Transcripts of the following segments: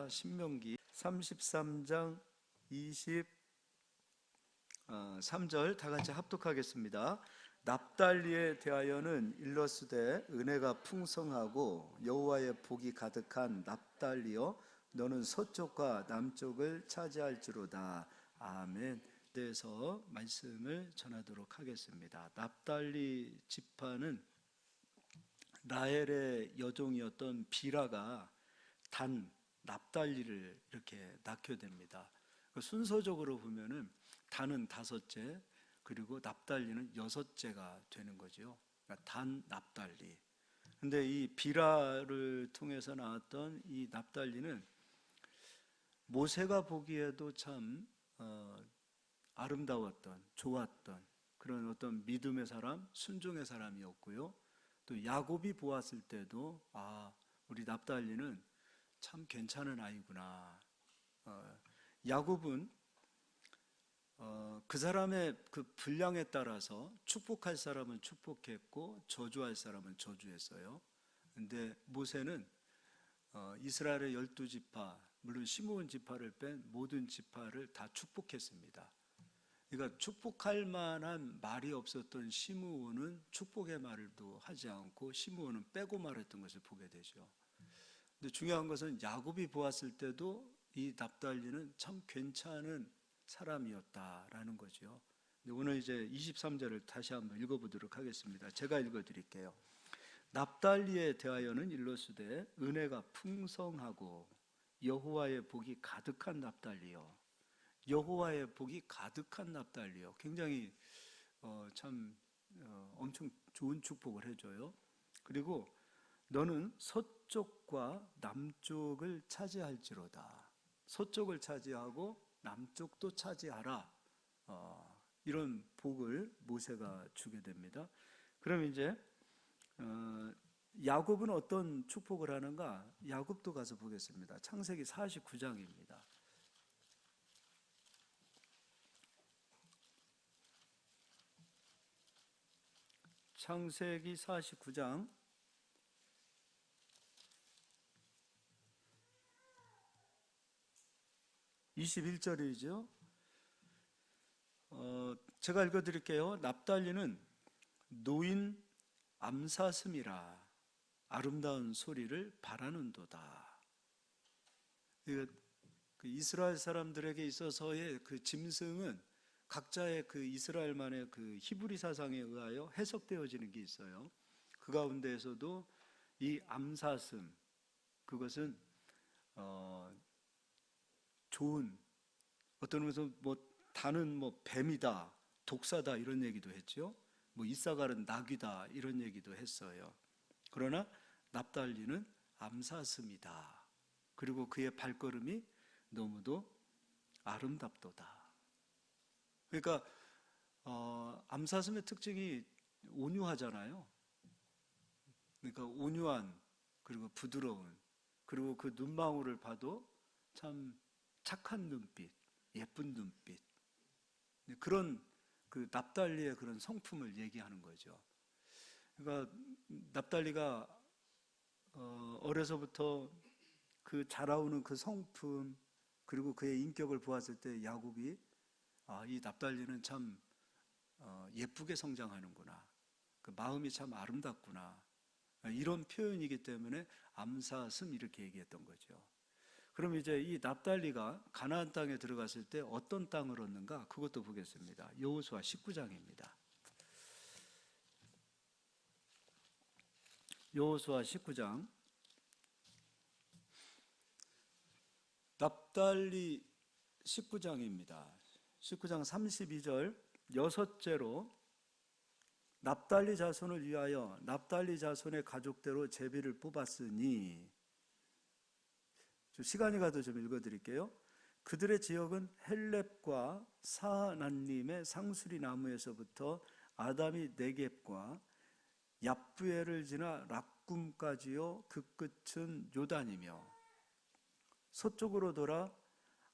신명기 33장 23절 다 같이 합독하겠습니다. 납달리에 대하여는 일러스되 은혜가 풍성하고 여호와의 복이 가득한 납달리여 너는 서쪽과 남쪽을 차지할지로다. 아멘. 대해서 말씀을 전하도록 하겠습니다. 납달리 지파는 라헬의 여종이었던 비라가 단 납달리를 이렇게 낳게 됩니다. 순서적으로 보면은 단은 다섯째, 그리고 납달리는 여섯째가 되는 거죠. 그러니까 단 납달리. 근데 이 비라를 통해서 나왔던 이 납달리는 모세가 보기에도 참 아름다웠던, 좋았던 그런 어떤 믿음의 사람, 순종의 사람이었고요. 또 야곱이 보았을 때도 우리 납달리는 참 괜찮은 아이구나. 야곱은 그 사람의 그 분량에 따라서 축복할 사람은 축복했고 저주할 사람은 저주했어요. 근데 모세는 이스라엘의 12지파, 물론 시므온 지파를 뺀 모든 지파를 다 축복했습니다. 그러니까 축복할 만한 말이 없었던 시므온은 축복의 말도 하지 않고 시므온은 빼고 말했던 것을 보게 되죠. 근데 중요한 것은 야곱이 보았을 때도 이 납달리는 참 괜찮은 사람이었다라는 거죠. 근데 오늘 이제 23절을 다시 한번 읽어보도록 하겠습니다. 제가 읽어드릴게요. 납달리에 대하여는 일러스되 은혜가 풍성하고 여호와의 복이 가득한 납달리요. 여호와의 복이 가득한 납달리요. 굉장히 엄청 좋은 축복을 해줘요. 그리고 너는 서쪽과 남쪽을 차지할지로다. 서쪽을 차지하고 남쪽도 차지하라. 이런 복을 모세가 주게 됩니다. 그럼 이제 야곱은 어떤 축복을 하는가? 야곱도 가서 보겠습니다. 창세기 49장입니다. 창세기 49장 21절이죠. 제가 읽어드릴게요. 납달리는 노인 암사슴이라 아름다운 소리를 바라는도다. 그 이스라엘 사람들에게 있어서의 그 짐승은 각자의 그 이스라엘만의 그 히브리 사상에 의하여 해석되어지는 게 있어요. 그 가운데에서도 이 암사슴, 그것은 좋은, 어떤 의미에서 다는 뱀이다, 독사다 이런 얘기도 했죠. 이사갈은 낙이다 이런 얘기도 했어요. 그러나 납달리는 암사슴이다. 그리고 그의 발걸음이 너무도 아름답도다. 그러니까 암사슴의 특징이 온유하잖아요. 그러니까 온유한, 그리고 부드러운, 그리고 그 눈망울을 봐도 참 착한 눈빛, 예쁜 눈빛, 그런 그 납달리의 그런 성품을 얘기하는 거죠. 그러니까 납달리가 어려서부터 그 자라오는 그 성품, 그리고 그의 인격을 보았을 때 야곱이 이 납달리는 참 예쁘게 성장하는구나, 그 마음이 참 아름답구나, 이런 표현이기 때문에 암사슴 이렇게 얘기했던 거죠. 그럼 이제 이 납달리가 가나안 땅에 들어갔을 때 어떤 땅을 얻는가? 그것도 보겠습니다. 여호수아 19장입니다. 여호수아 19장 납달리 19장입니다. 19장 32절 여섯째로 납달리 자손을 위하여 납달리 자손의 가족대로 제비를 뽑았으니, 시간이 가도 좀 읽어드릴게요. 그들의 지역은 헬렙과 사난림의 상수리 나무에서부터 아담이 네겝과 얍부엘을 지나 락굼까지요. 그 끝은 요단이며 서쪽으로 돌아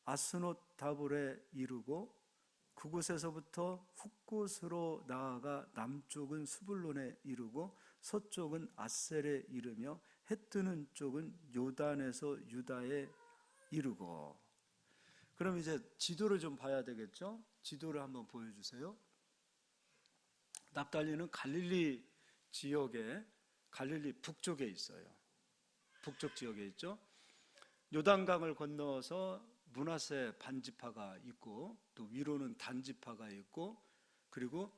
아스노 다볼에 이르고 그곳에서부터 훗곳으로 나아가 남쪽은 스불론에 이르고 서쪽은 아셀에 이르며 해 뜨는 쪽은 요단에서 유다에 이루고. 그럼 이제 지도를 좀 봐야 되겠죠? 지도를 한번 보여주세요. 납달리는 갈릴리 지역에, 갈릴리 북쪽에 있어요. 북쪽 지역에 있죠. 요단강을 건너서 므낫세 반지파가 있고, 또 위로는 단 지파가 있고, 그리고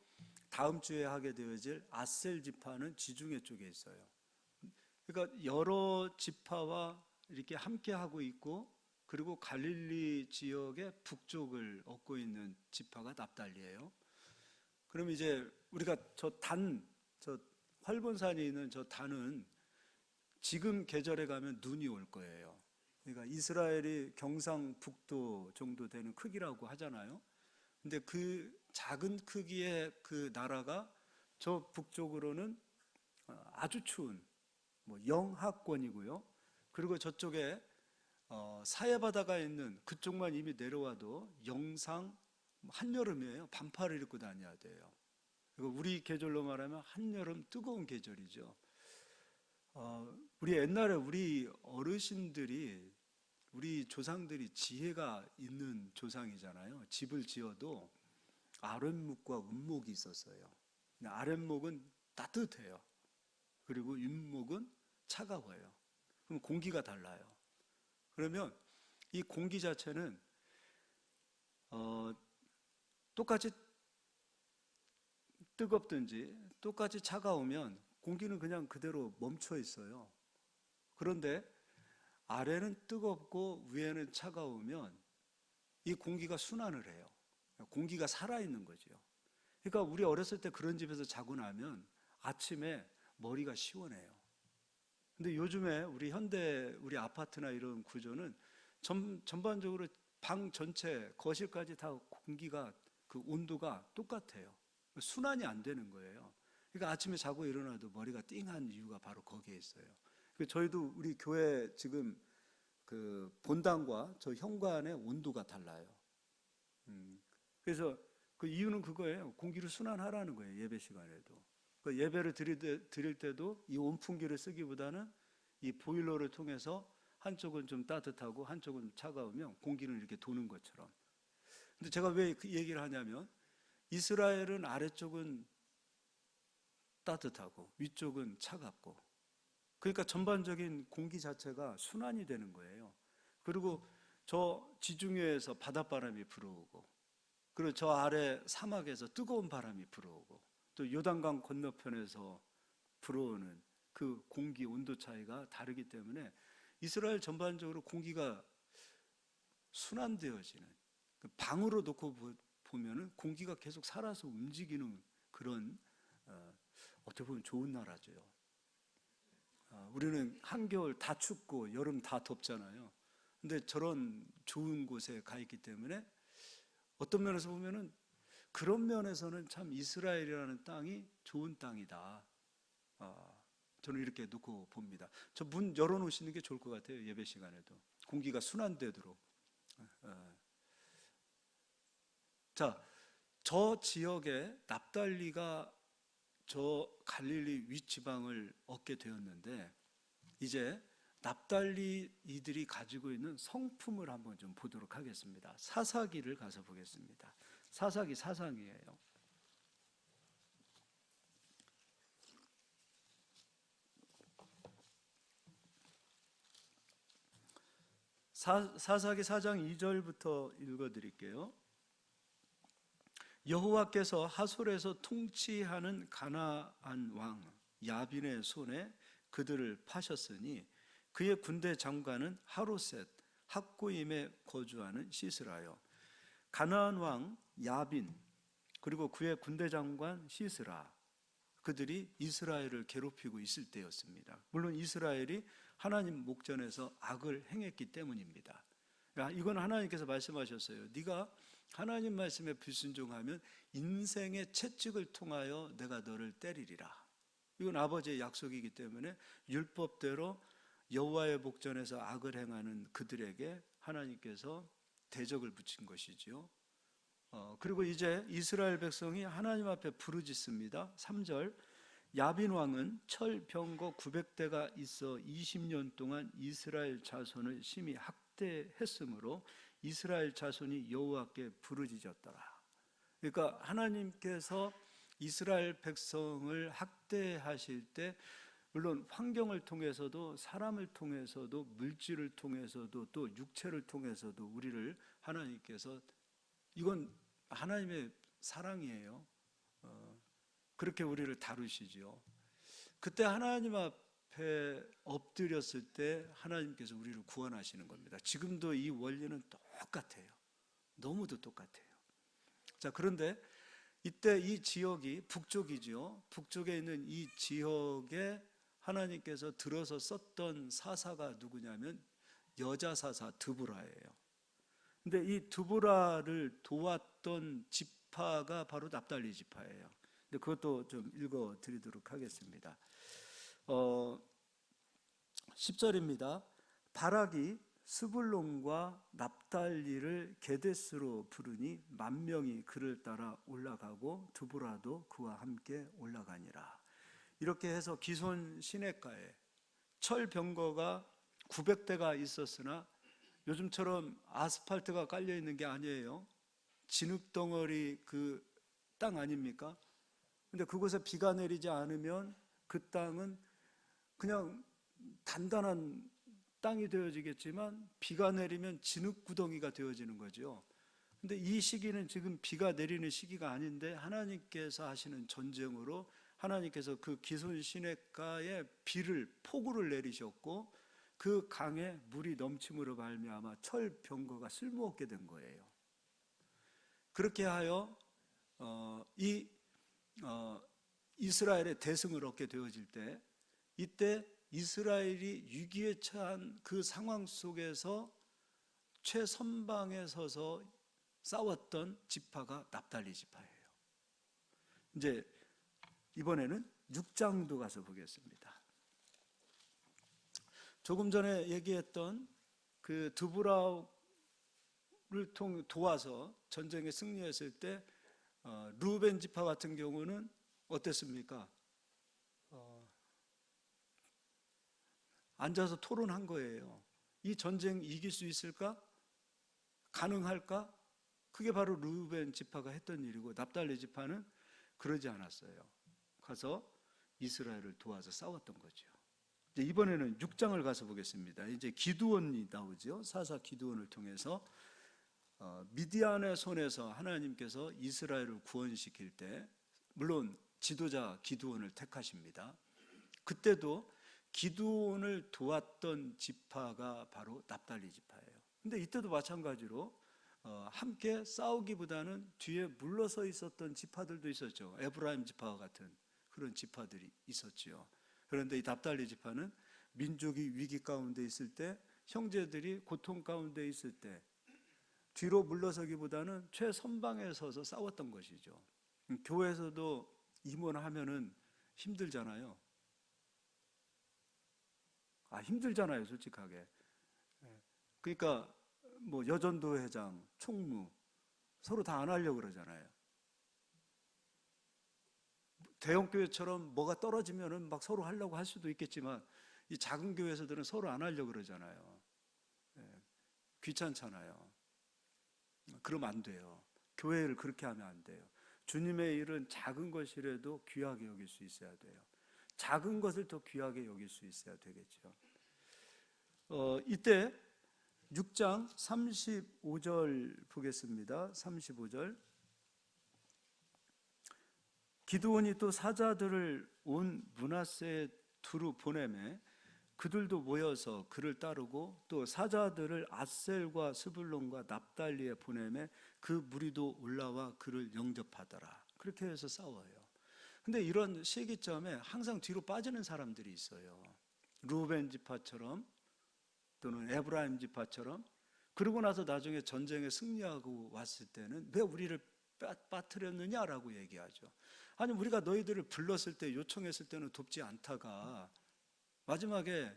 다음 주에 하게 되어질 아셀 지파는 지중해 쪽에 있어요. 그러니까 여러 지파와 이렇게 함께 하고 있고, 그리고 갈릴리 지역의 북쪽을 얻고 있는 지파가 납달리예요. 그럼 이제 우리가 저 활본산이 있는 저 단은 지금 계절에 가면 눈이 올 거예요. 그러니까 이스라엘이 경상북도 정도 되는 크기라고 하잖아요. 근데 그 작은 크기의 그 나라가 저 북쪽으로는 아주 추운 영하권이고요. 그리고 저쪽에 사해바다가 있는 그쪽만 이미 내려와도 영상 한여름이에요. 반팔을 입고 다녀야 돼요. 우리 계절로 말하면 한여름 뜨거운 계절이죠. 우리 옛날에 우리 어르신들이, 우리 조상들이 지혜가 있는 조상이잖아요. 집을 지어도 아랫목과 윗목이 있었어요. 아랫목은 따뜻해요. 그리고 윗목은 차가워요. 그럼 공기가 달라요. 그러면 이 공기 자체는 똑같이 뜨겁든지 똑같이 차가우면 공기는 그냥 그대로 멈춰 있어요. 그런데 아래는 뜨겁고 위에는 차가우면 이 공기가 순환을 해요. 공기가 살아있는 거죠. 그러니까 우리 어렸을 때 그런 집에서 자고 나면 아침에 머리가 시원해요. 근데 요즘에 우리 현대 우리 아파트나 이런 구조는 전반적으로 방 전체 거실까지 다 공기가 그 온도가 똑같아요. 순환이 안 되는 거예요. 그러니까 아침에 자고 일어나도 머리가 띵한 이유가 바로 거기에 있어요. 저희도 우리 교회 지금 그 본당과 저 현관의 온도가 달라요. 그래서 그 이유는 그거예요. 공기를 순환하라는 거예요. 예배 시간에도. 그 예배를 드릴 때도 이 온풍기를 쓰기보다는 이 보일러를 통해서 한쪽은 좀 따뜻하고 한쪽은 차가우면 공기는 이렇게 도는 것처럼. 근데 제가 왜 그 얘기를 하냐면 이스라엘은 아래쪽은 따뜻하고 위쪽은 차갑고, 그러니까 전반적인 공기 자체가 순환이 되는 거예요. 그리고 저 지중해에서 바닷바람이 불어오고, 그리고 저 아래 사막에서 뜨거운 바람이 불어오고, 또 요단강 건너편에서 불어오는 그 공기 온도 차이가 다르기 때문에 이스라엘 전반적으로 공기가 순환되어지는, 방으로 놓고 보면은 공기가 계속 살아서 움직이는 그런 어떻게 보면 좋은 나라죠. 우리는 한겨울 다 춥고 여름 다 덥잖아요. 근데 저런 좋은 곳에 가 있기 때문에 어떤 면에서 보면은 그런 면에서는 참 이스라엘이라는 땅이 좋은 땅이다. 저는 이렇게 놓고 봅니다. 저 문 열어놓으시는 게 좋을 것 같아요. 예배 시간에도 공기가 순환되도록. 자, 저 지역에 납달리가 저 갈릴리 윗지방을 얻게 되었는데, 이제 납달리 이들이 가지고 있는 성품을 한번 좀 보도록 하겠습니다. 사사기를 가서 보겠습니다. 사사기 4장이에요. 사사기 4장 2절부터 읽어드릴게요. 여호와께서 하솔에서 통치하는 가나안 왕 야빈의 손에 그들을 파셨으니 그의 군대 장관은 하로셋 학고임에 거주하는 시스라요. 가나안 왕 야빈 그리고 그의 군대 장관 시스라, 그들이 이스라엘을 괴롭히고 있을 때였습니다. 물론 이스라엘이 하나님 목전에서 악을 행했기 때문입니다. 이건 하나님께서 말씀하셨어요. 네가 하나님 말씀에 불순종하면 인생의 채찍을 통하여 내가 너를 때리리라. 이건 아버지의 약속이기 때문에 율법대로 여호와의 목전에서 악을 행하는 그들에게 하나님께서 대적을 붙인 것이지요. 그리고 이제 이스라엘 백성이 하나님 앞에 부르짖습니다. 3절, 야빈 왕은 철 병거 900대가 있어 20년 동안 이스라엘 자손을 심히 학대했으므로 이스라엘 자손이 여호와께 부르짖었더라. 그러니까 하나님께서 이스라엘 백성을 학대하실 때 물론 환경을 통해서도 사람을 통해서도 물질을 통해서도 또 육체를 통해서도 우리를 하나님께서 이건 하나님의 사랑이에요. 그렇게 우리를 다루시죠. 그때 하나님 앞에 엎드렸을 때 하나님께서 우리를 구원하시는 겁니다. 지금도 이 원리는 똑같아요. 너무도 똑같아요. 자, 그런데 이때 이 지역이 북쪽이죠. 북쪽에 있는 이 지역에 하나님께서 들어서 썼던 사사가 누구냐면 여자 사사 드보라예요. 근데 이 드보라를 도왔던 지파가 바로 납달리 지파예요. 근데 그것도 좀 읽어 드리도록 하겠습니다. 10절입니다. 바락이 스불론과 납달리를 게데스로 부르니 10,000명이 그를 따라 올라가고 드보라도 그와 함께 올라가니라. 이렇게 해서 기손 시내가에 철병거가 900대가 있었으나 요즘처럼 아스팔트가 깔려 있는 게 아니에요. 진흙덩어리 그 땅 아닙니까? 근데 그곳에 비가 내리지 않으면 그 땅은 그냥 단단한 땅이 되어지겠지만 비가 내리면 진흙구덩이가 되어지는 거죠. 근데 이 시기는 지금 비가 내리는 시기가 아닌데 하나님께서 하시는 전쟁으로 하나님께서 그 기손 시냇가에 폭우를 내리셨고 그 강에 물이 넘침으로 말미암아 철병거가 쓸모없게 된 거예요. 그렇게 하여 이스라엘의 대승을 얻게 되어질 때 이때 이스라엘이 위기에 처한 그 상황 속에서 최선방에 서서 싸웠던 지파가 납달리 지파예요. 이제 이번에는 6장도 가서 보겠습니다. 조금 전에 얘기했던 그 드보라를 도와서 전쟁에 승리했을 때 르우벤 지파 같은 경우는 어땠습니까? 앉아서 토론한 거예요. 이 전쟁 이길 수 있을까? 가능할까? 그게 바로 르우벤 지파가 했던 일이고 납달리 지파는 그러지 않았어요. 가서 이스라엘을 도와서 싸웠던 거죠. 이제 이번에는 6장을 가서 보겠습니다. 이제 기드온이 나오죠. 사사 기드온을 통해서 미디안의 손에서 하나님께서 이스라엘을 구원시킬 때 물론 지도자 기드온을 택하십니다. 그때도 기드온을 도왔던 지파가 바로 납달리 지파예요. 근데 이때도 마찬가지로 함께 싸우기보다는 뒤에 물러서 있었던 지파들도 있었죠. 에브라임 지파와 같은 그런 지파들이 있었지요. 그런데 이 납달리 지파는 민족이 위기 가운데 있을 때, 형제들이 고통 가운데 있을 때 뒤로 물러서기보다는 최선방에 서서 싸웠던 것이죠. 교회에서도 임원하면은 힘들잖아요. 힘들잖아요, 솔직하게. 그러니까 뭐 여전도 회장, 총무 서로 다 안 하려고 그러잖아요. 대형 교회처럼 뭐가 떨어지면은 막 서로 하려고 할 수도 있겠지만 이 작은 교회에서들은 서로 안 하려고 그러잖아요. 귀찮잖아요. 그러면 안 돼요. 교회를 그렇게 하면 안 돼요. 주님의 일은 작은 것이라도 귀하게 여길 수 있어야 돼요. 작은 것을 더 귀하게 여길 수 있어야 되겠죠. 이때 6장 35절 보겠습니다. 35절. 기드온이 또 사자들을 온 므낫세의 두루 보내매 그들도 모여서 그를 따르고 또 사자들을 아셀과 스불론과 납달리에 보내매 그 무리도 올라와 그를 영접하더라. 그렇게 해서 싸워요. 근데 이런 시기점에 항상 뒤로 빠지는 사람들이 있어요. 루벤 지파처럼 또는 에브라임 지파처럼. 그러고 나서 나중에 전쟁에 승리하고 왔을 때는 왜 우리를 빠뜨렸느냐라고 얘기하죠. 아니 우리가 너희들을 불렀을 때 요청했을 때는 돕지 않다가 마지막에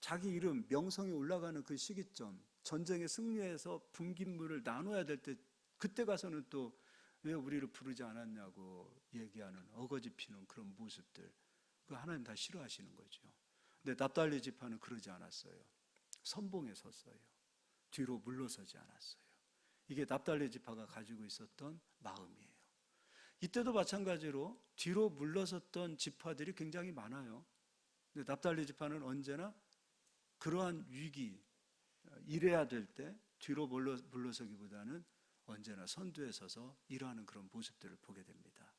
자기 이름 명성이 올라가는 그 시기점, 전쟁에 승리해서 분깃물을 나눠야 될 때 그때 가서는 또 왜 우리를 부르지 않았냐고 얘기하는 어거지 피는 그런 모습들, 그 하나님 다 싫어하시는 거죠. 근데 납달리 지파는 그러지 않았어요. 선봉에 섰어요. 뒤로 물러서지 않았어요. 이게 납달리 지파가 가지고 있었던 마음이에요. 이때도 마찬가지로 뒤로 물러섰던 지파들이 굉장히 많아요. 근데 납달리 지파는 언제나 그러한 위기, 일해야 될 때 뒤로 물러서기보다는 언제나 선두에 서서 일하는 그런 모습들을 보게 됩니다.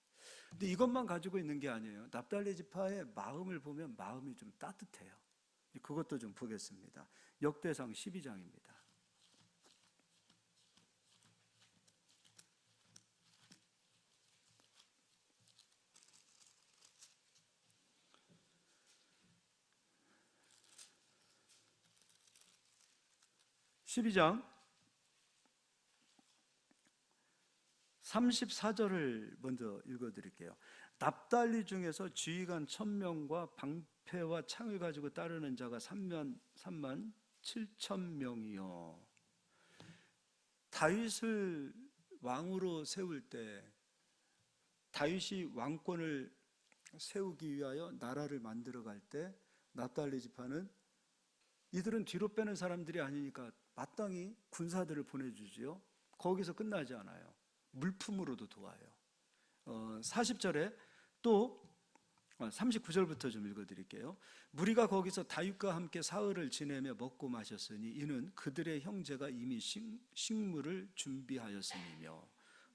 근데 이것만 가지고 있는 게 아니에요. 납달리 지파의 마음을 보면 마음이 좀 따뜻해요. 그것도 좀 보겠습니다. 역대상 12장입니다. 12장 34절을 먼저 읽어드릴게요. 납달리 중에서 지휘관 1000명과 방패와 창을 가지고 따르는 자가 3만 7천 명이요. 다윗을 왕으로 세울 때 다윗이 왕권을 세우기 위하여 나라를 만들어 갈 때 납달리 지파는 이들은 뒤로 빼는 사람들이 아니니까 마땅히 군사들을 보내주지요. 거기서 끝나지 않아요. 물품으로도 도와요. 40절에 또 39절부터 좀 읽어드릴게요. 무리가 거기서 다윗과 함께 사흘을 지내며 먹고 마셨으니 이는 그들의 형제가 이미 식물을 준비하였음이며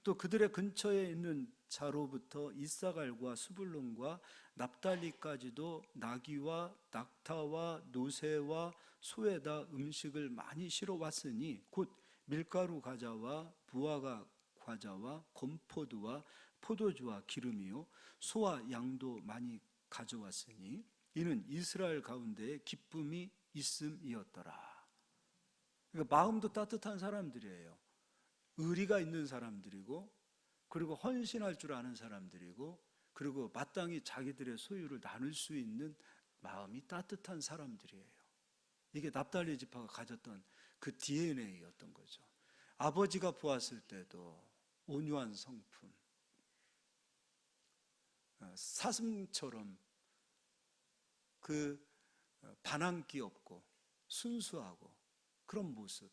또 그들의 근처에 있는 자로부터 이사갈과 스불론과 납달리까지도 나귀와 낙타와 노새와 소에다 음식을 많이 실어 왔으니 곧 밀가루 과자와 부화가 과자와 건포도와 포도주와 기름이요 소와 양도 많이 가져왔으니 이는 이스라엘 가운데에 기쁨이 있음이었더라. 그러니까 마음도 따뜻한 사람들이에요. 의리가 있는 사람들이고 그리고 헌신할 줄 아는 사람들이고 그리고 마땅히 자기들의 소유를 나눌 수 있는 마음이 따뜻한 사람들이에요. 이게 납달리 지파가 가졌던 그 DNA였던 거죠. 아버지가 보았을 때도 온유한 성품, 사슴처럼 그 반항기 없고 순수하고 그런 모습,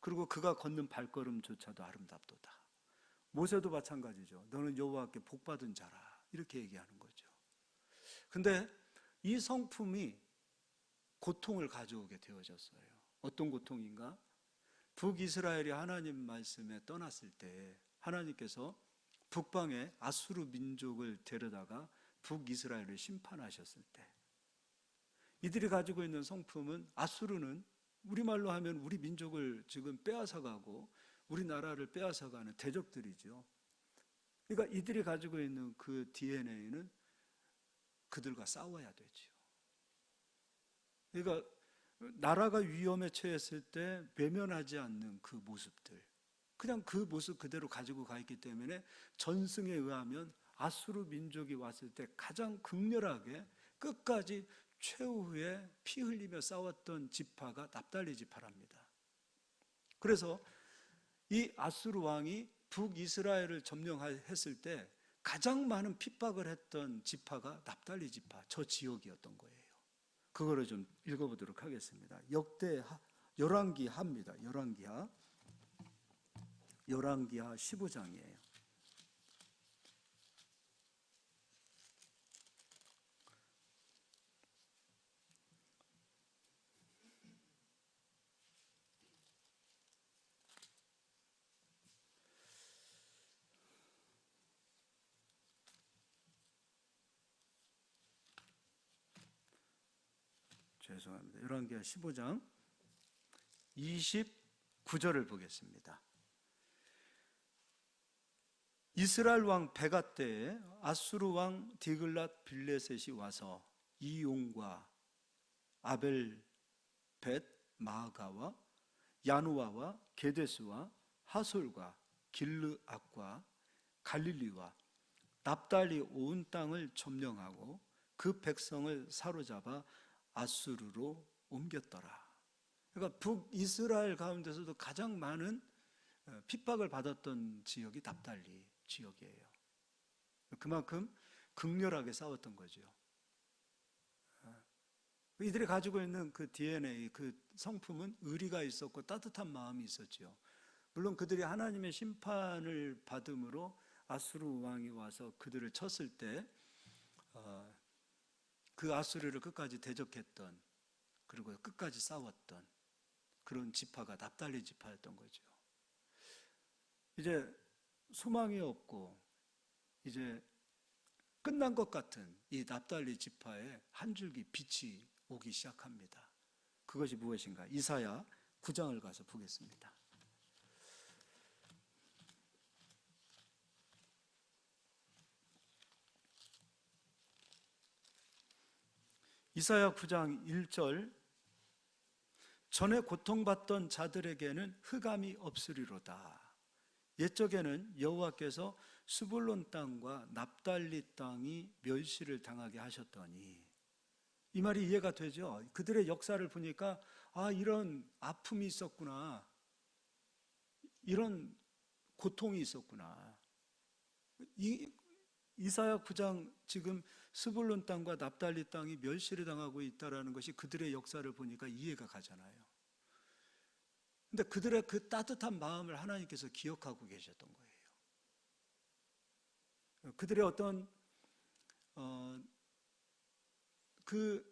그리고 그가 걷는 발걸음조차도 아름답도다. 모세도 마찬가지죠. 너는 여호와께 복받은 자라 이렇게 얘기하는 거죠. 근데 이 성품이 고통을 가져오게 되어졌어요. 어떤 고통인가? 북이스라엘이 하나님 말씀에 떠났을 때 하나님께서 북방에 아수르 민족을 데려다가 북이스라엘을 심판하셨을 때 이들이 가지고 있는 성품은 아수르는 우리말로 하면 우리 민족을 지금 빼앗아가고 우리나라를 빼앗아가는 대적들이죠. 그러니까 이들이 가지고 있는 그 DNA는 그들과 싸워야 되죠. 그러니까 나라가 위험에 처했을 때 외면하지 않는 그 모습들, 그냥 그 모습 그대로 가지고 가 있기 때문에 전승에 의하면 아수르 민족이 왔을 때 가장 극렬하게 끝까지 최후에 피 흘리며 싸웠던 지파가 납달리 지파랍니다. 그래서 이 아수르 왕이 북이스라엘을 점령했을 때 가장 많은 핍박을 했던 지파가 납달리 지파, 저 지역이었던 거예요. 그거를 좀 읽어보도록 하겠습니다. 열왕기하입니다. 열왕기하 15장이에요. 죄송합니다. 열왕기하 15장 29절을 보겠습니다. 이스라엘 왕 베가 때에 아수르 왕 디글랏 빌레셋이 와서 이용과 아벨 벳 마가와 야누아와 게데스와 하솔과 길르앗과 갈릴리와 납달리 온 땅을 점령하고 그 백성을 사로잡아 아수르로 옮겼더라. 그러니까 북이스라엘 가운데서도 가장 많은 핍박을 받았던 지역이 납달리 지역이에요. 그만큼 극렬하게 싸웠던 거죠. 이들이 가지고 있는 그 DNA, 그 성품은 의리가 있었고 따뜻한 마음이 있었지요. 물론 그들이 하나님의 심판을 받음으로 아수르 왕이 와서 그들을 쳤을 때 그 아수르를 끝까지 대적했던, 그리고 끝까지 싸웠던 그런 지파가 납달리 지파였던 거죠. 이제 소망이 없고 이제 끝난 것 같은 이 납달리 지파에 한 줄기 빛이 오기 시작합니다. 그것이 무엇인가? 이사야 9장을 가서 보겠습니다. 이사야 9장 1절, 전에 고통받던 자들에게는 흑암이 없으리로다. 옛적에는 여호와께서 스불론 땅과 납달리 땅이 멸시를 당하게 하셨더니, 이 말이 이해가 되죠? 그들의 역사를 보니까 이런 아픔이 있었구나, 이런 고통이 있었구나. 이사야 9장 지금 스불론 땅과 납달리 땅이 멸시를 당하고 있다는 것이 그들의 역사를 보니까 이해가 가잖아요. 근데 그들의 그 따뜻한 마음을 하나님께서 기억하고 계셨던 거예요. 그들의 어떤 그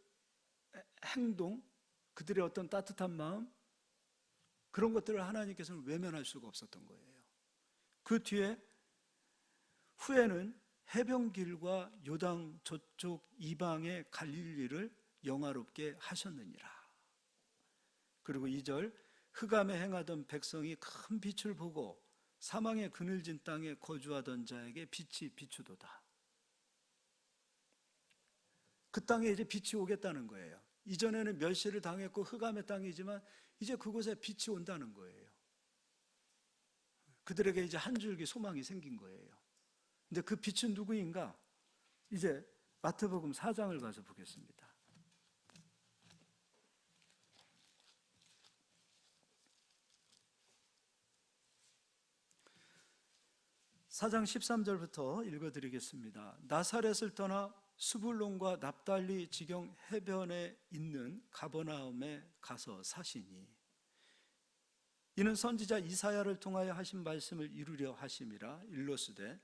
행동, 그들의 어떤 따뜻한 마음, 그런 것들을 하나님께서는 외면할 수가 없었던 거예요. 그 뒤에 후에는 해변길과 요당 저쪽 이방의 갈릴리를 영화롭게 하셨느니라. 그리고 2절, 흑암에 행하던 백성이 큰 빛을 보고 사망의 그늘진 땅에 거주하던 자에게 빛이 비추도다. 그 땅에 이제 빛이 오겠다는 거예요. 이전에는 멸시를 당했고 흑암의 땅이지만 이제 그곳에 빛이 온다는 거예요. 그들에게 이제 한 줄기 소망이 생긴 거예요. 근데 그 빛은 누구인가? 이제 마태복음 4장을 가서 보겠습니다. 4장 13절부터 읽어드리겠습니다. 나사렛을 떠나 수불론과 납달리 지경 해변에 있는 가버나움에 가서 사시니, 이는 선지자 이사야를 통하여 하신 말씀을 이루려 하심이라. 일러스되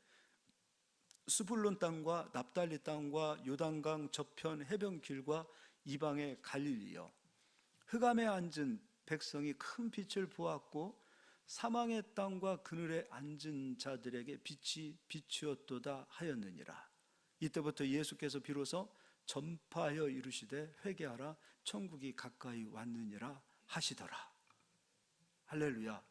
수불론 땅과 납달리 땅과 요단강 저편 해변길과 이방의 갈릴리여, 흑암에 앉은 백성이 큰 빛을 보았고 사망의 땅과 그늘에 앉은 자들에게 빛이 비추었도다 하였느니라. 이때부터 예수께서 비로소 전파하여 이르시되 회개하라, 천국이 가까이 왔느니라 하시더라. 할렐루야.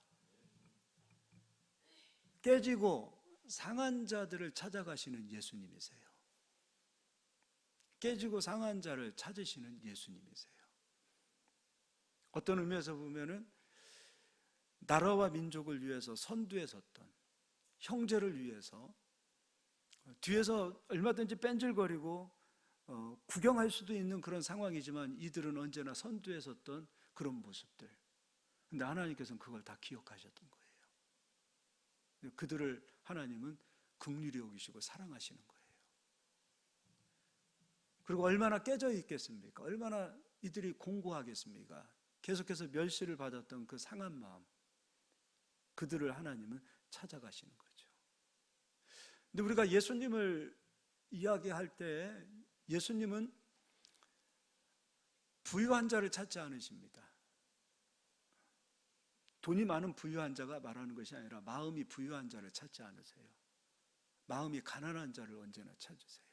깨지고 상한 자들을 찾아가시는 예수님이세요. 깨지고 상한 자를 찾으시는 예수님이세요. 어떤 의미에서 보면은 나라와 민족을 위해서 선두에 섰던, 형제를 위해서 뒤에서 얼마든지 뺀질거리고 구경할 수도 있는 그런 상황이지만 이들은 언제나 선두에 섰던 그런 모습들. 근데 하나님께서는 그걸 다 기억하셨던 거예요. 그들을 하나님은 긍휼히 여기시고 사랑하시는 거예요. 그리고 얼마나 깨져 있겠습니까? 얼마나 이들이 공고하겠습니까? 계속해서 멸시를 받았던 그 상한 마음, 그들을 하나님은 찾아가시는 거죠. 근데 우리가 예수님을 이야기할 때 예수님은 부유한 자를 찾지 않으십니다. 돈이 많은 부유한 자가 말하는 것이 아니라 마음이 부유한 자를 찾지 않으세요. 마음이 가난한 자를 언제나 찾으세요.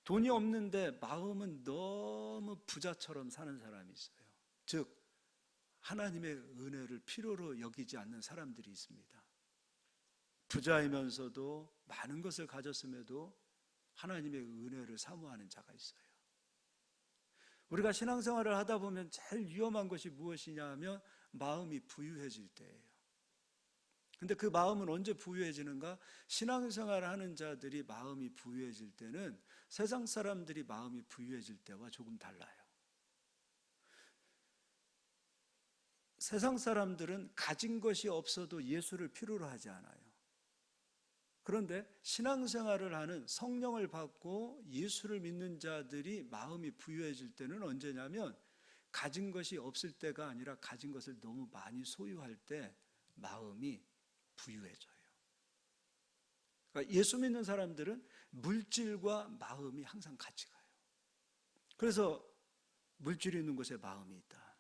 돈이 없는데 마음은 너무 부자처럼 사는 사람이 있어요. 즉 하나님의 은혜를 필요로 여기지 않는 사람들이 있습니다. 부자이면서도 많은 것을 가졌음에도 하나님의 은혜를 사모하는 자가 있어요. 우리가 신앙생활을 하다 보면 제일 위험한 것이 무엇이냐 하면 마음이 부유해질 때예요. 근데 그 마음은 언제 부유해지는가? 신앙생활을 하는 자들이 마음이 부유해질 때는 세상 사람들이 마음이 부유해질 때와 조금 달라요. 세상 사람들은 가진 것이 없어도 예수를 필요로 하지 않아요. 그런데 신앙생활을 하는 성령을 받고 예수를 믿는 자들이 마음이 부유해질 때는 언제냐면 가진 것이 없을 때가 아니라 가진 것을 너무 많이 소유할 때 마음이 부유해져요. 그러니까 예수 믿는 사람들은 물질과 마음이 항상 같이 가요. 그래서 물질이 있는 곳에 마음이 있다.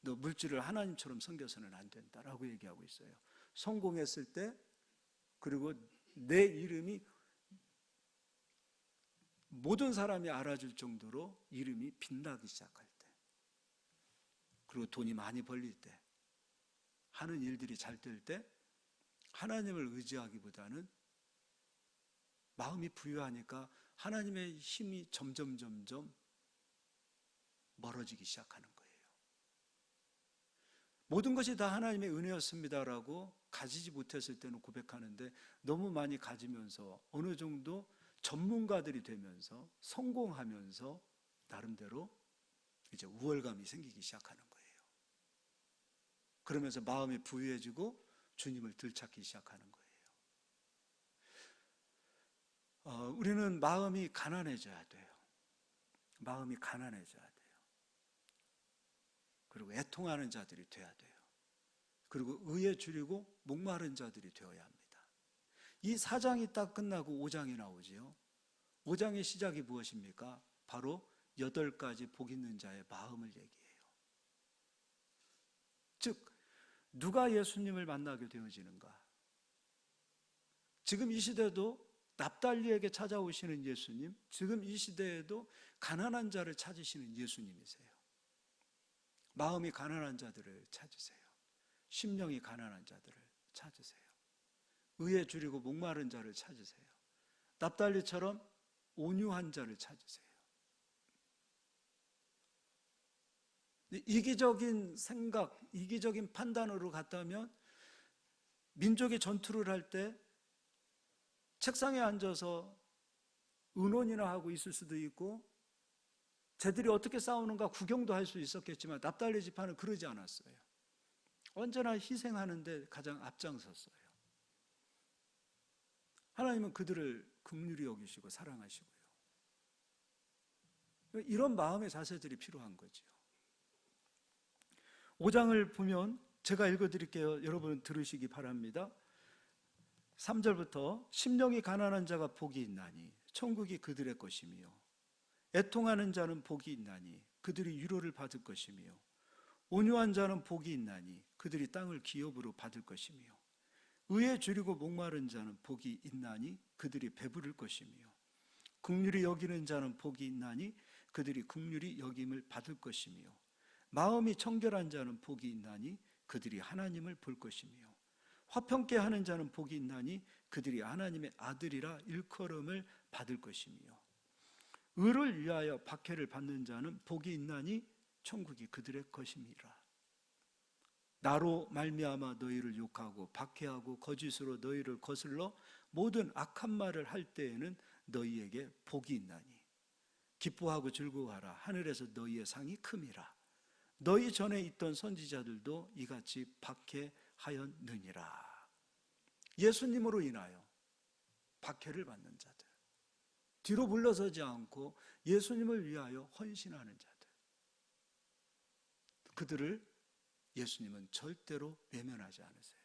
너 물질을 하나님처럼 섬겨서는 안 된다라고 얘기하고 있어요. 성공했을 때, 그리고 내 이름이 모든 사람이 알아줄 정도로 이름이 빛나기 시작할 때, 그리고 돈이 많이 벌릴 때, 하는 일들이 잘 될 때 하나님을 의지하기보다는 마음이 부유하니까 하나님의 힘이 점점 멀어지기 시작하는 거예요. 모든 것이 다 하나님의 은혜였습니다라고 가지지 못했을 때는 고백하는데, 너무 많이 가지면서 어느 정도 전문가들이 되면서 성공하면서 나름대로 이제 우월감이 생기기 시작하는 거예요. 그러면서 마음이 부유해지고 주님을 들찾기 시작하는 거예요. 우리는 마음이 가난해져야 돼요. 마음이 가난해져야 돼요. 그리고 애통하는 자들이 돼야 돼요. 그리고 의에 줄이고 목마른 자들이 되어야 합니다. 이 4장이 딱 끝나고 5장이 나오지요. 5장의 시작이 무엇입니까? 바로 8가지 복 있는 자의 마음을 얘기해요. 즉, 누가 예수님을 만나게 되어지는가? 지금 이 시대도 납달리에게 찾아오시는 예수님, 지금 이 시대에도 가난한 자를 찾으시는 예수님이세요. 마음이 가난한 자들을 찾으세요. 심령이 가난한 자들을 찾으세요. 의에 줄이고 목마른 자를 찾으세요. 납달리처럼 온유한 자를 찾으세요. 이기적인 생각, 이기적인 판단으로 갔다면 민족이 전투를 할 때 책상에 앉아서 의논이나 하고 있을 수도 있고, 쟤들이 어떻게 싸우는가 구경도 할 수 있었겠지만 납달리 지파는 그러지 않았어요. 언제나 희생하는데 가장 앞장섰어요. 하나님은 그들을 긍휼히 여기시고 사랑하시고요. 이런 마음의 자세들이 필요한 거죠. 5장을 보면 제가 읽어드릴게요. 여러분 들으시기 바랍니다. 3절부터 심령이 가난한 자가 복이 있나니 천국이 그들의 것이며, 애통하는 자는 복이 있나니 그들이 위로를 받을 것이며, 온유한 자는 복이 있나니 그들이 땅을 기업으로 받을 것이며, 의에 줄이고 목마른 자는 복이 있나니 그들이 배부를 것이며, 긍휼히 여기는 자는 복이 있나니 그들이 긍휼히 여김을 받을 것이며, 마음이 청결한 자는 복이 있나니 그들이 하나님을 볼 것이며, 화평케 하는 자는 복이 있나니 그들이 하나님의 아들이라 일컬음을 받을 것이며, 의를 위하여 박해를 받는 자는 복이 있나니 천국이 그들의 것임이라. 나로 말미암아 너희를 욕하고 박해하고 거짓으로 너희를 거슬러 모든 악한 말을 할 때에는 너희에게 복이 있나니 기뻐하고 즐거워하라. 하늘에서 너희의 상이 큼이라. 너희 전에 있던 선지자들도 이같이 박해하였느니라. 예수님으로 인하여 박해를 받는 자들, 뒤로 물러서지 않고 예수님을 위하여 헌신하는 자들, 그들을 예수님은 절대로 외면하지 않으세요.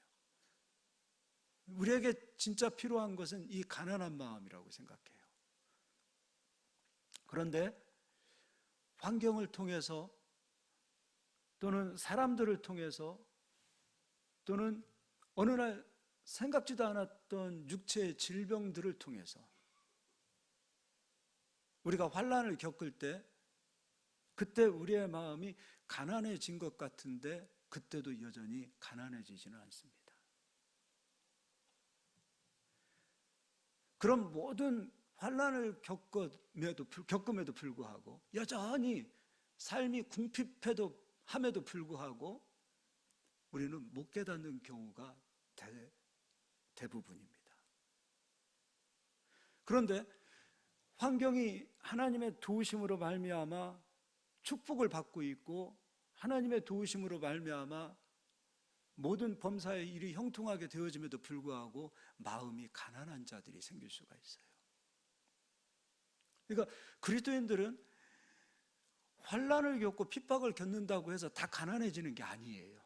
우리에게 진짜 필요한 것은 이 가난한 마음이라고 생각해요. 그런데 환경을 통해서 또는 사람들을 통해서 또는 어느 날 생각지도 않았던 육체의 질병들을 통해서 우리가 환난을 겪을 때, 그때 우리의 마음이 가난해진 것 같은데 그때도 여전히 가난해지지는 않습니다. 그런 모든 환난을 겪음에도 불구하고 여전히 삶이 궁핍함에도 불구하고 우리는 못 깨닫는 경우가 대부분입니다. 그런데 환경이 하나님의 도우심으로 말미암아 축복을 받고 있고, 하나님의 도우심으로 말미암아 모든 범사의 일이 형통하게 되어짐에도 불구하고 마음이 가난한 자들이 생길 수가 있어요. 그러니까 그리스도인들은 환난을 겪고 핍박을 겪는다고 해서 다 가난해지는 게 아니에요.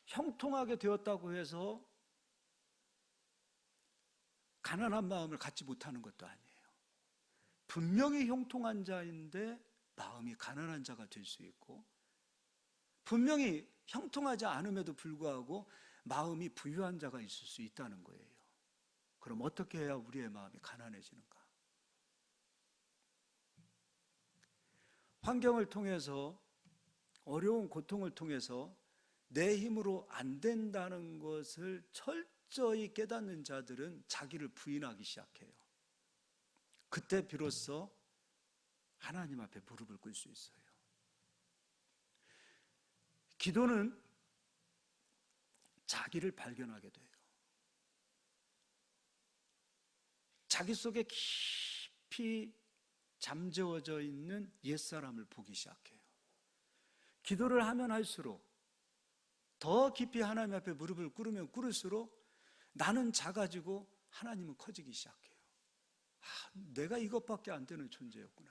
형통하게 되었다고 해서 가난한 마음을 갖지 못하는 것도 아니에요. 분명히 형통한 자인데 마음이 가난한 자가 될 수 있고, 분명히 형통하지 않음에도 불구하고 마음이 부유한 자가 있을 수 있다는 거예요. 그럼 어떻게 해야 우리의 마음이 가난해지는가? 환경을 통해서, 어려운 고통을 통해서 내 힘으로 안 된다는 것을 철저히 깨닫는 자들은 자기를 부인하기 시작해요. 그때 비로소 하나님 앞에 무릎을 꿇을 수 있어요. 기도는 자기를 발견하게 돼요. 자기 속에 깊이 잠재워져 있는 옛사람을 보기 시작해요. 기도를 하면 할수록, 더 깊이 하나님 앞에 무릎을 꿇으면 꿇을수록 나는 작아지고 하나님은 커지기 시작해요. 내가 이것밖에 안 되는 존재였구나.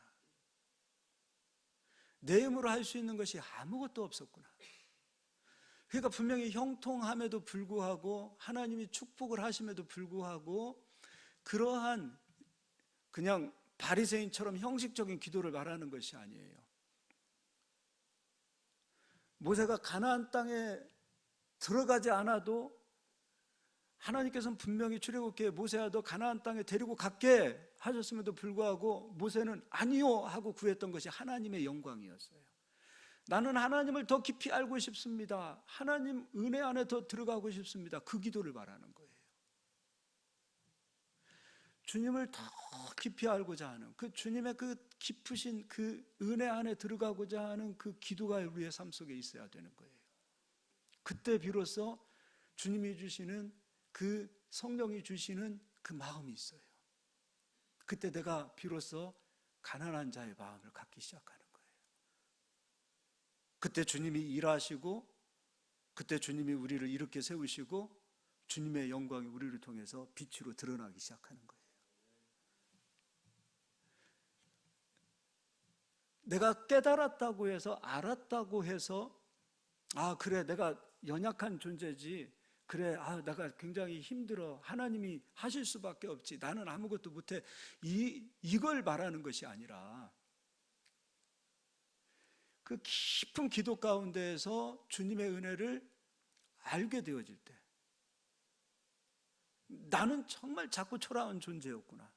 내 힘으로 할 수 있는 것이 아무것도 없었구나. 그러니까 분명히 형통함에도 불구하고, 하나님이 축복을 하심에도 불구하고, 그러한 그냥 바리새인처럼 형식적인 기도를 말하는 것이 아니에요. 모세가 가나안 땅에 들어가지 않아도 하나님께서는 분명히 출애굽기에 모세야 너 가나안 땅에 데리고 갈게 하셨음에도 불구하고 모세는 아니요 하고 구했던 것이 하나님의 영광이었어요. 나는 하나님을 더 깊이 알고 싶습니다. 하나님 은혜 안에 더 들어가고 싶습니다. 그 기도를 말하는 거예요. 주님을 더 깊이 알고자 하는, 그 주님의 그 깊으신 그 은혜 안에 들어가고자 하는 그 기도가 우리의 삶 속에 있어야 되는 거예요. 그때 비로소 주님이 주시는, 그 성령이 주시는 그 마음이 있어요. 그때 내가 비로소 가난한 자의 마음을 갖기 시작하는 거예요. 그때 주님이 일하시고, 그때 주님이 우리를 이렇게 세우시고, 주님의 영광이 우리를 통해서 빛으로 드러나기 시작하는 거예요. 내가 깨달았다고 해서, 알았다고 해서, 그래 내가 연약한 존재지, 그래 내가 굉장히 힘들어, 하나님이 하실 수밖에 없지, 나는 아무것도 못해, 이걸 말하는 것이 아니라, 그 깊은 기도 가운데에서 주님의 은혜를 알게 되어질 때, 나는 정말 작고 초라한 존재였구나.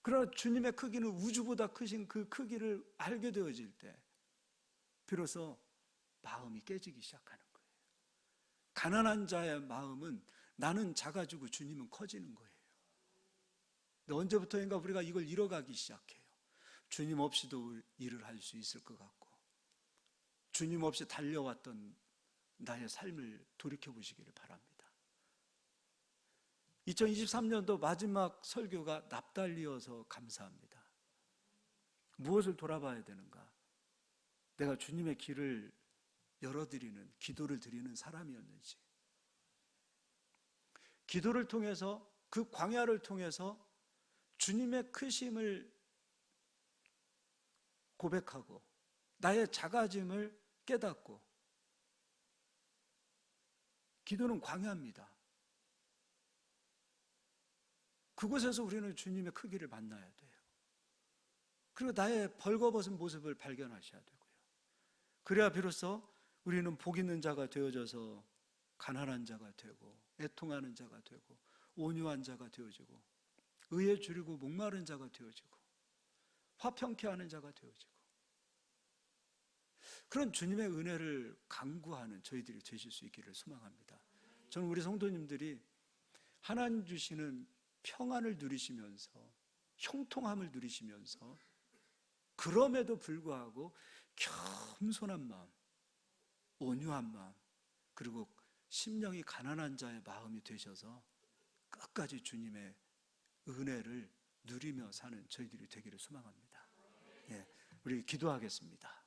그러나 주님의 크기는 우주보다 크신 그 크기를 알게 되어질 때 비로소 마음이 깨지기 시작하는 거예요. 가난한 자의 마음은 나는 작아지고 주님은 커지는 거예요. 근데 언제부터인가 우리가 이걸 잃어가기 시작해요. 주님 없이도 일을 할 수 있을 것 같고, 주님 없이 달려왔던 나의 삶을 돌이켜보시기를 바랍니다. 2023년도 마지막 설교가 납달리어서 감사합니다. 무엇을 돌아봐야 되는가? 내가 주님의 길을 열어드리는, 기도를 드리는 사람이었는지, 기도를 통해서, 그 광야를 통해서 주님의 크심을 고백하고 나의 작아짐을 깨닫고, 기도는 광야입니다. 그곳에서 우리는 주님의 크기를 만나야 돼요. 그리고 나의 벌거벗은 모습을 발견하셔야 되고요. 그래야 비로소 우리는 복 있는 자가 되어져서 가난한 자가 되고, 애통하는 자가 되고, 온유한 자가 되어지고, 의에 줄이고 목마른 자가 되어지고, 화평케 하는 자가 되어지고, 그런 주님의 은혜를 강구하는 저희들이 되실 수 있기를 소망합니다. 저는 우리 성도님들이 하나님 주시는 평안을 누리시면서, 형통함을 누리시면서, 그럼에도 불구하고 겸손한 마음, 온유한 마음, 그리고 심령이 가난한 자의 마음이 되셔서 끝까지 주님의 은혜를 누리며 사는 저희들이 되기를 소망합니다. 우리 기도하겠습니다.